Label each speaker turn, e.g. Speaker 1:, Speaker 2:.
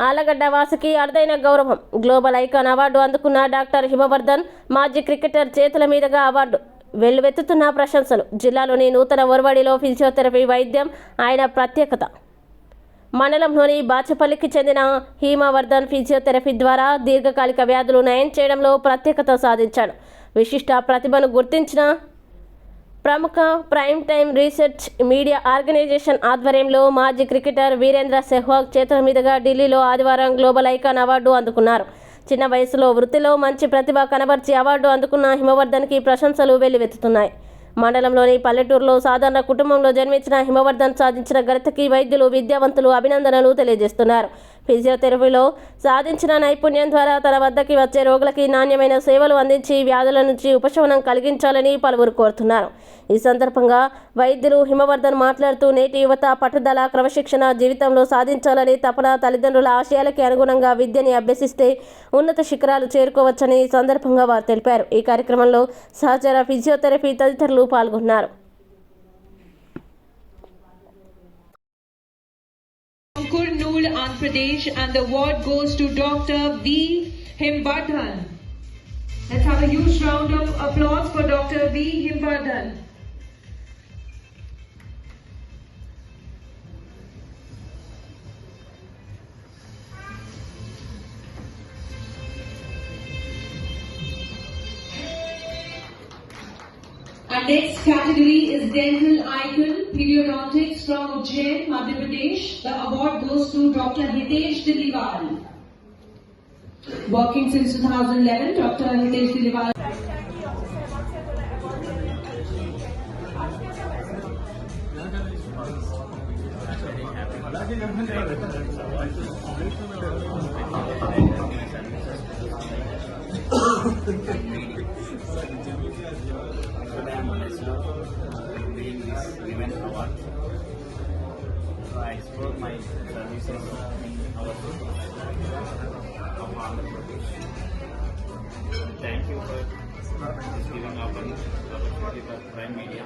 Speaker 1: ఆలగడ్డ వాసికి అరుదైన గౌరవం. Global icon award అందుకున్న డాక్టర్ హిమవర్ధన్ మాజీ క్రికెటర్ చేతుల మీదుగా అవార్డు. వెల్లువెత్తుతున్న ప్రశంసలు. జిల్లాలోని నూతన ఒరవడిలో ఫిజియోథెరపీ వైద్యం ఆయన ప్రత్యేకత. మండలంలోని బాచపల్లికి చెందిన హిమవర్ధన్ ఫిజియోథెరపీ ద్వారా దీర్ఘకాలిక వ్యాధులు నయం చేయడంలో ప్రత్యేకత సాధించాడు. విశిష్ట ప్రతిభను గుర్తించిన ప్రముఖ prime time research media organisation ఆధ్వర్యంలో మాజీ క్రికెటర్ వీరేంద్ర సెహ్వాగ్ చేతుల మీదుగా ఢిల్లీలో ఆదివారం గ్లోబల్ ఐకాన్ అవార్డు అందుకున్నారు. చిన్న వయసులో వృత్తిలో మంచి ప్రతిభ కనబర్చి అవార్డు అందుకున్న హిమవర్ధన్కి ప్రశంసలు వెల్లువెత్తుతున్నాయి. మండలంలోని పల్లెటూరులో సాధారణ కుటుంబంలో జన్మించిన హిమవర్ధన్ సాధించిన ఘనతకి వైద్యులు, విద్యావంతులు అభినందనలు తెలియజేస్తున్నారు. ఫిజియోథెరపీలో సాధించిన నైపుణ్యం ద్వారా తన వద్దకి వచ్చే రోగులకి నాణ్యమైన సేవలు అందించి వ్యాధుల నుంచి ఉపశమనం కలిగించాలని పలువురు కోరుతున్నారు. ఈ సందర్భంగా వైద్యులు హిమవర్ధన్ మాట్లాడుతూ నేటి యువత పట్టుదల, క్రమశిక్షణ జీవితంలో సాధించాలని తపన, తల్లిదండ్రుల ఆశయాలకి అనుగుణంగా విద్యని అభ్యసిస్తే ఉన్నత శిఖరాలు చేరుకోవచ్చని ఈ సందర్భంగా వారు తెలిపారు. ఈ కార్యక్రమంలో సహచర ఫిజియోథెరపీ తదితరులు పాల్గొన్నారు.
Speaker 2: Kurnool, Andhra Pradesh, and the award goes to Dr. V. Himvardhan. Let's have a huge round of applause for Dr. V. Himvardhan. Our next category is Dental Icon Periodontics from Ujjain, Madhya Pradesh. The award goes to Dr. Hitesh Diliwal. Working since 2011, Dr. Hitesh Diliwal.
Speaker 3: Being this Women Award, so I explore my services in our of Andhra Pradesh. Thank you for this giving opportunity for Prime Media.